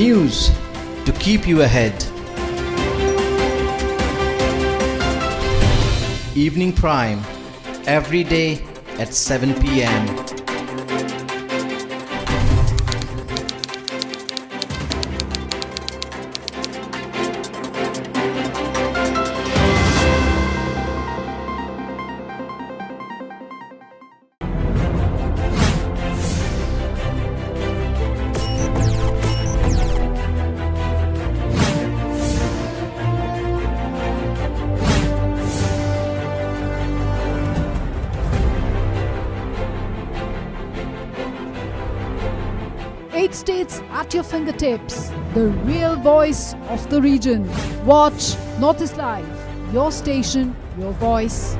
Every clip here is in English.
News to keep you ahead. Evening Prime, every day at 7 p.m. Eight states at your fingertips. The real voice of the region. Watch Northeast Live. Your station, your voice.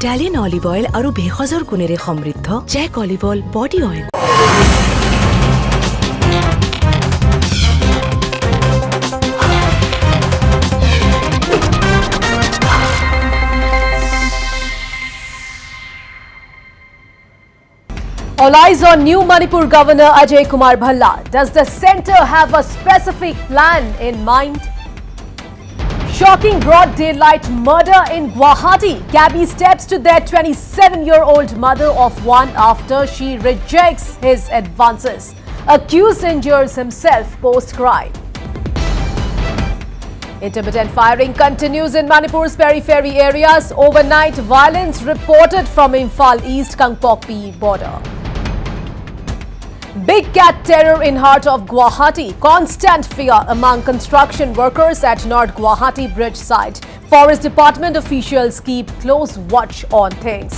Italian olive oil আৰু ভেষজৰ গুণেৰে সমৃদ্ধ জেক olive oil body oil. All eyes on new Manipur Governor Ajay Bhalla. Does the centre have a specific plan in mind? Shocking broad daylight murder in Guwahati. Cabbie steps to their 27-year-old mother of one after she rejects his advances. Accused injures himself post-crime. Intermittent firing continues in Manipur's periphery areas. Overnight violence reported from Imphal East Kangpokpi border. Big cat terror in heart of Guwahati. Constant fear among construction workers at North Guwahati bridge site. Forest Department officials keep close watch on things.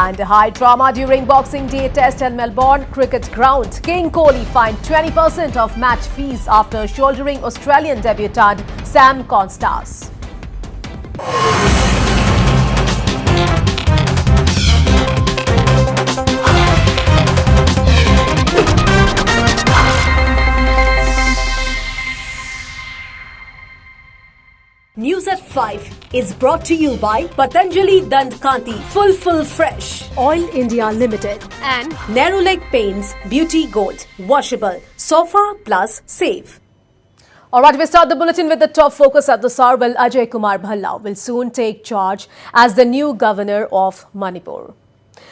And high drama during Boxing Day test at Melbourne cricket ground. King Kohli fined 20% of match fees after shouldering Australian debutant Sam Constas. News at 5 is brought to you by Patanjali Dant Kanti Full Fresh, Oil India Limited, and Narrow Leg Paints Beauty Gold, washable, sofa plus save. Alright, we start the bulletin with the top focus at the hour. Well, Ajay Bhalla will soon take charge as the new governor of Manipur.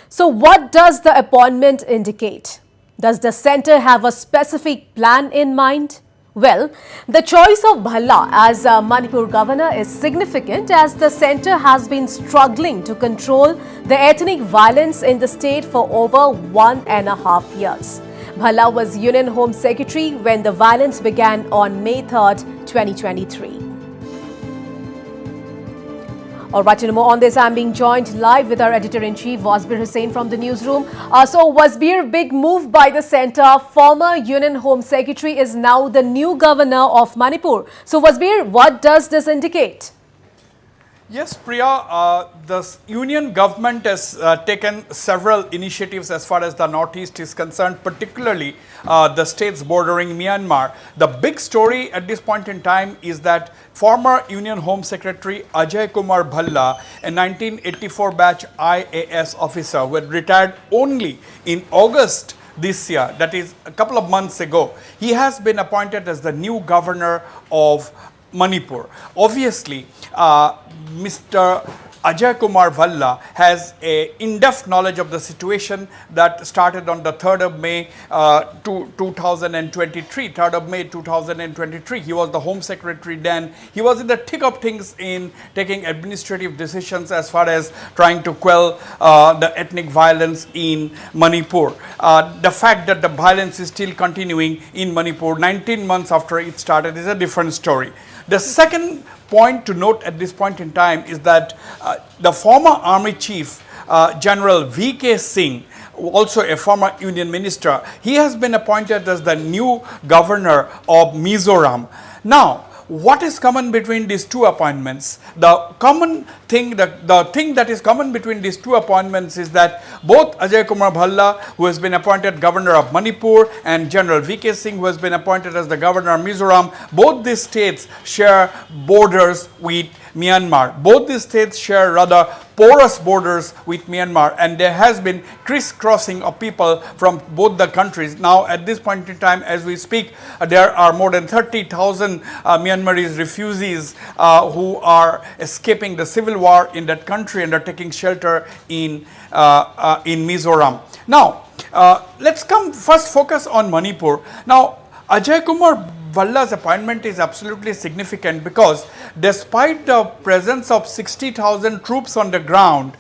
So what does the appointment indicate? Does the centre have a specific plan in mind? Well, the choice of Bhalla as Manipur governor is significant as the centre has been struggling to control the ethnic violence in the state for over 1.5 years. Bhalla was Union Home Secretary when the violence began on May 3rd, 2023. All right, more on this, I'm being joined live with our editor-in-chief, Wasbir Hussain from the newsroom. So, Wasbir, big move by the centre. Former Union Home Secretary is now the new governor of Manipur. So, Wasbir, what does this indicate? Yes, Priya, the union government has taken several initiatives as far as the Northeast is concerned, particularly the states bordering Myanmar. The big story at this point in time is that former Union Home Secretary Ajay Bhalla, a 1984 batch IAS officer who had retired only in August this year, that is a couple of months ago, he has been appointed as the new governor of Manipur. Obviously, Mr. Ajay Bhalla has a in-depth knowledge of the situation that started on the 3rd of May 2023. 3rd of May 2023. He was the Home Secretary then. He was in the thick of things in taking administrative decisions as far as trying to quell the ethnic violence in Manipur. The fact that the violence is still continuing in Manipur 19 months after it started is a different story. The second point to note at this point in time is that the former Army Chief General V.K. Singh, also a former Union Minister, he has been appointed as the new Governor of Mizoram. Now, what is common between these two appointments? The common thing, the thing that is common between these two appointments is that both Ajay Bhalla, who has been appointed Governor of Manipur, and General V.K. Singh, who has been appointed as the Governor of Mizoram, both these states share borders with Myanmar. Both these states share rather porous borders with Myanmar, and there has been crisscrossing of people from both the countries. Now, at this point in time, as we speak, there are more than 30,000 Myanmarese refugees who are escaping the civil war in that country and are taking shelter in Mizoram. Now, let's first focus on Manipur. Now, Ajay Bhalla's appointment is absolutely significant because despite the presence of 60,000 troops on the ground,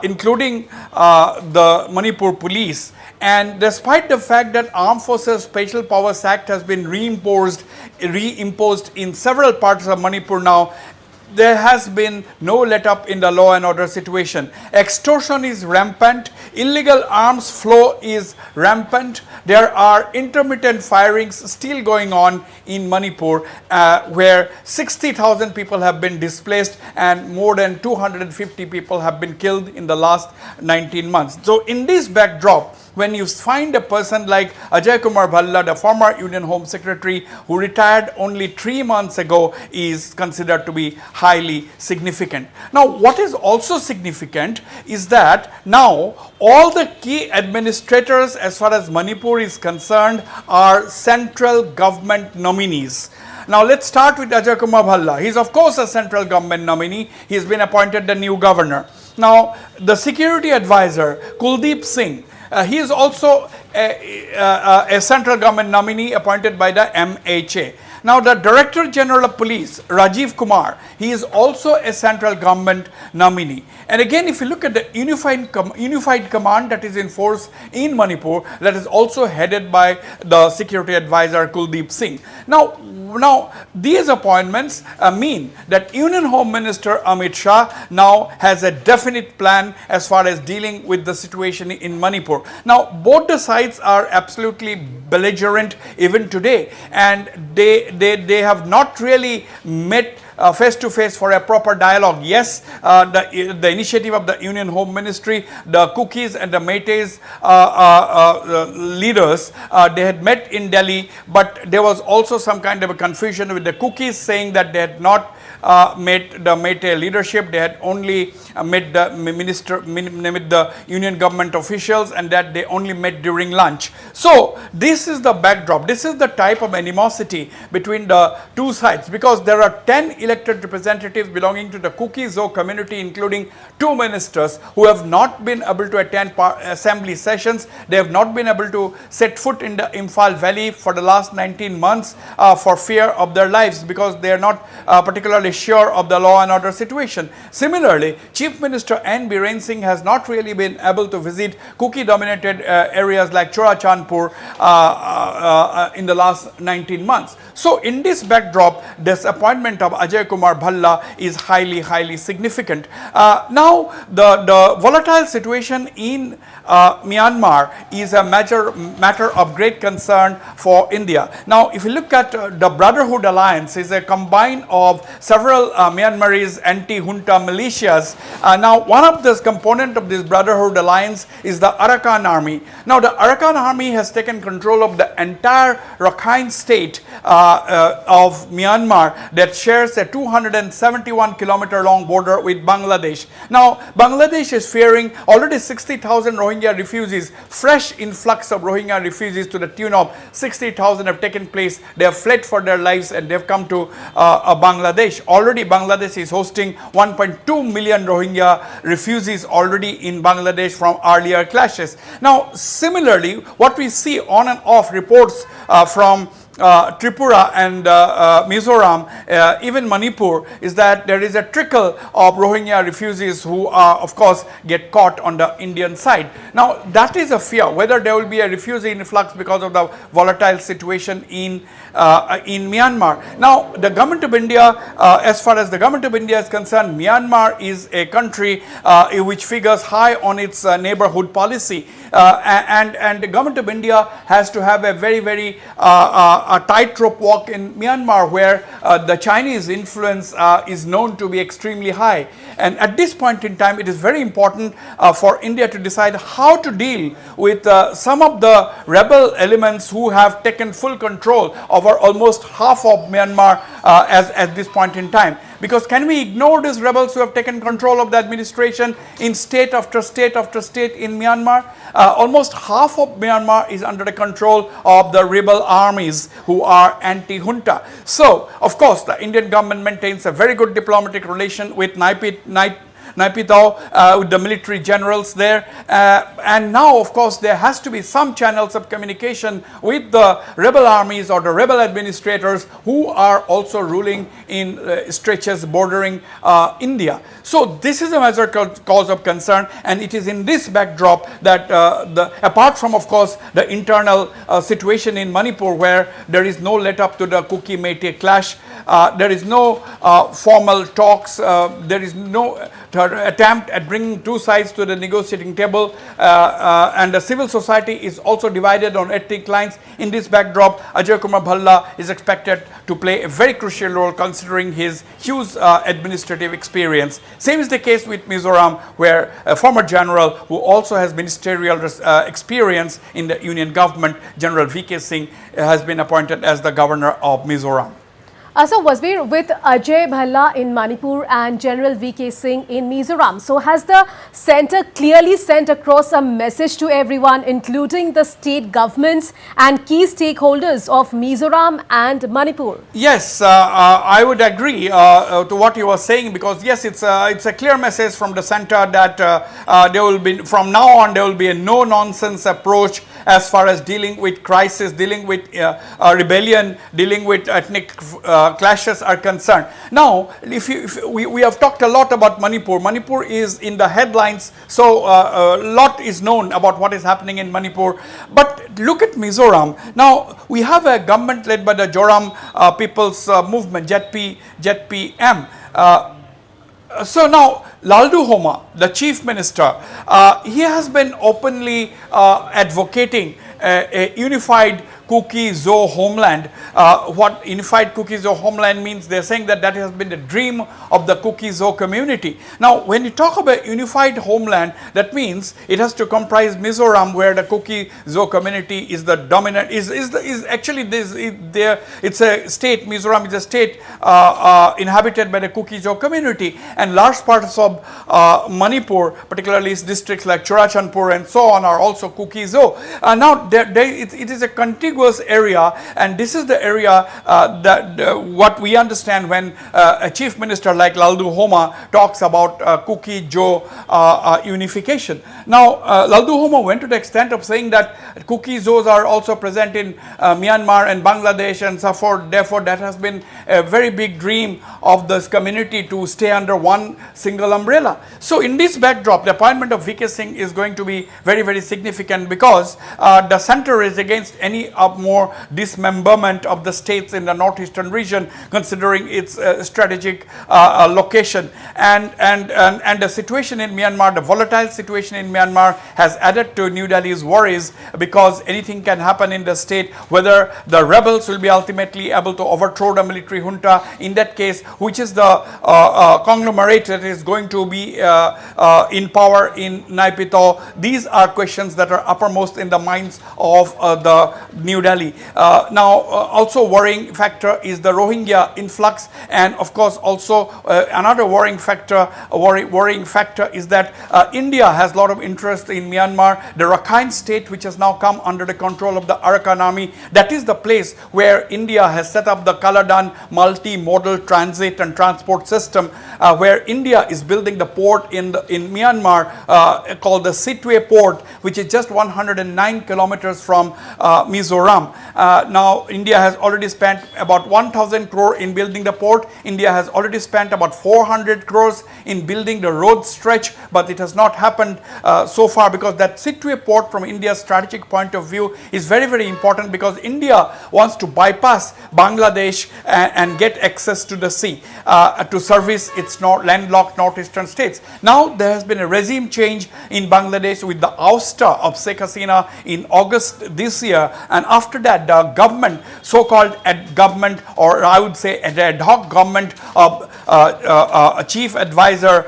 including the Manipur police, and despite the fact that Armed Forces Special Powers Act has been reimposed in several parts of Manipur now, there has been no let up in the law and order situation. Extortion is rampant, illegal arms flow is rampant, there are intermittent firings still going on in Manipur where 60,000 people have been displaced and more than 250 people have been killed in the last 19 months. So in this backdrop, when you find a person like Ajay Bhalla, the former Union Home Secretary who retired only 3 months ago, is considered to be highly significant. Now, what is also significant is that now all the key administrators as far as Manipur is concerned are central government nominees. Now, let's start with Ajay Bhalla. He is of course a central government nominee. He has been appointed the new governor. Now, the security advisor Kuldeep Singh, he is also a central government nominee appointed by the MHA. Now, the Director General of Police, Rajiv Kumar, he is also a central government nominee. And again, if you look at the unified command that is in force in Manipur, that is also headed by the security advisor Kuldeep Singh. Now these appointments mean that Union Home Minister Amit Shah now has a definite plan as far as dealing with the situation in Manipur. Now, both the sides are absolutely belligerent even today, and they have not really met face to face for a proper dialogue. Yes, the initiative of the Union Home Ministry, the Kukis and the Meiteis leaders, they had met in Delhi, but there was also some kind of a confusion with the Kukis saying that they had not met the Meitei leadership, they had only met the union government officials, and that they only met during lunch. So this is the backdrop, this is the type of animosity between the two sides, because there are 10 elected representatives belonging to the Kuki-Zo community, including 2 ministers, who have not been able to attend assembly sessions. They have not been able to set foot in the Imphal Valley for the last 19 months for fear of their lives, because they are not particularly sure of the law and order situation. Similarly, Chief Minister N. Biren Singh has not really been able to visit Kuki-dominated areas like Chorachandpur in the last 19 months. So, in this backdrop, this appointment of Ajay Bhalla is highly significant. Now, the volatile situation in Myanmar is a matter of great concern for India. Now, if you look at the Brotherhood Alliance, is a combine of several Myanmarese anti-junta militias. Now, one of the component of this Brotherhood Alliance is the Arakan Army. Now, the Arakan Army has taken control of the entire Rakhine state of Myanmar that shares a 271-kilometer long border with Bangladesh. Now, Bangladesh is fearing already 60,000 Rohingya refugees, fresh influx of Rohingya refugees to the tune of 60,000 have taken place. They have fled for their lives and they have come to Bangladesh. Already Bangladesh is hosting 1.2 million Rohingya refugees already in Bangladesh from earlier clashes. Now, similarly, what we see on and off reports from Tripura and Mizoram, even Manipur, is that there is a trickle of Rohingya refugees who of course get caught on the Indian side. Now that is a fear, whether there will be a refugee influx because of the volatile situation in Myanmar. Now the government of India, as far as the government of India is concerned, Myanmar is a country which figures high on its neighborhood policy, and the government of India has to have a very a tightrope walk in Myanmar, where the Chinese influence is known to be extremely high. And at this point in time, it is very important for India to decide how to deal with some of the rebel elements who have taken full control over almost half of Myanmar at this point in time. Because can we ignore these rebels who have taken control of the administration in state after state after state in Myanmar? Almost half of Myanmar is under the control of the rebel armies who are anti-junta. So, of course, the Indian government maintains a very good diplomatic relation with Naypyidaw, with the military generals there, and now of course there has to be some channels of communication with the rebel armies or the rebel administrators who are also ruling in stretches bordering India. So this is a major cause of concern, and it is in this backdrop that apart from of course the internal situation in Manipur, where there is no let up to the Kuki-Meitei clash, there is no formal talks, there is no attempt at bringing two sides to the negotiating table, and the civil society is also divided on ethnic lines. In this backdrop, Ajay Bhalla is expected to play a very crucial role considering his huge administrative experience. Same is the case with Mizoram, where a former general who also has ministerial experience in the union government, General V.K. Singh, has been appointed as the governor of Mizoram. So Wasbir, with Ajay Bhalla in Manipur and General V.K. Singh in Mizoram, so has the centre clearly sent across a message to everyone, including the state governments and key stakeholders of Mizoram and Manipur? Yes, I would agree to what you were saying, because yes, it's a clear message from the centre that there will be, from now on, there will be a no-nonsense approach as far as dealing with crisis, dealing with rebellion, dealing with ethnic clashes are concerned. Now, we have talked a lot about Manipur. Manipur is in the headlines, so a lot is known about what is happening in Manipur. But look at Mizoram. Now, we have a government led by the Joram People's Movement, JPM. So now, Laldu Homa, the chief minister, he has been openly advocating a unified Kuki-Zo homeland. What unified Kuki-Zo homeland means, they're saying that that has been the dream of the Kuki-Zo community. Now, when you talk about unified homeland, that means it has to comprise Mizoram, where the Kuki-Zo community is the dominant, it's a state, Mizoram is a state inhabited by the Kuki-Zo community, and large parts of Manipur, particularly districts like Churachandpur and so on, are also Kuki-Zo. Now, it is a contiguous area, and this is the area that what we understand when a chief minister like Laldu Homa talks about Kuki-Jo unification. Now, Laldu Homa went to the extent of saying that Kuki-Zos are also present in Myanmar and Bangladesh and so forth. Therefore, that has been a very big dream of this community to stay under one single umbrella. So, in this backdrop, the appointment of V.K. Singh is going to be very, very significant, because the center is against any more dismemberment of the states in the northeastern region, considering its strategic location, and the situation in Myanmar, the volatile situation in Myanmar, has added to New Delhi's worries, because anything can happen in the state, whether the rebels will be ultimately able to overthrow the military junta, in that case, which is the conglomerate that is going to be in power in Naypyidaw. These are questions that are uppermost in the minds of the New New Delhi. Also worrying factor is the Rohingya influx, and of course also another worrying factor is that India has a lot of interest in Myanmar. The Rakhine state, which has now come under the control of the Arakan army, that is the place where India has set up the Kaladan multi-modal transit and transport system, where India is building the port in Myanmar called the Sitwe port, which is just 109 kilometers from Mizoram. Now India has already spent about 1,000 crore in building the port. India has already spent about 400 crores in building the road stretch, but it has not happened so far, because that Sitwe port from India's strategic point of view is very, very important, because India wants to bypass Bangladesh and get access to the sea to service its landlocked northeastern states. Now there has been a regime change in Bangladesh with the ouster of Sheikh Hasina in August this year, and after that the government, so-called government, or I would say ad hoc government of Chief Advisor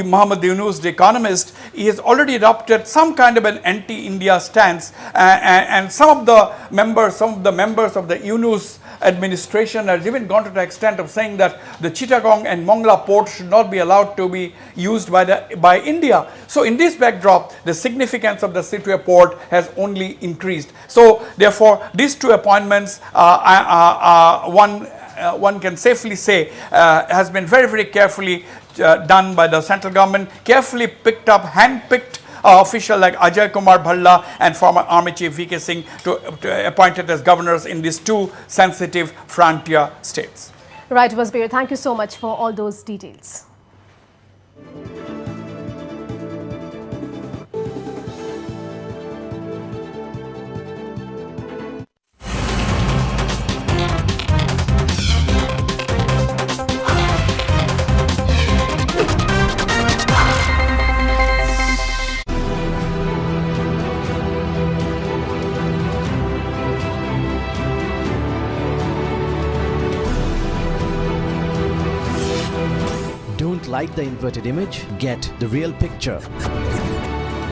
Muhammad Yunus, the economist, he has already adopted some kind of an anti-India stance, and some of the members of the Yunus administration has even gone to the extent of saying that the Chittagong and Mongla ports should not be allowed to be used by India. So in this backdrop, the significance of the Sitwe port has only increased. So therefore, these two appointments, one can safely say has been very, very carefully done by the central government, carefully picked up, hand-picked official like Ajay Bhalla and former Army Chief V.K. Singh to appointed as governors in these two sensitive frontier states. Right, Wasbir, thank you so much for all those details. Don't like the inverted image? Get the real picture.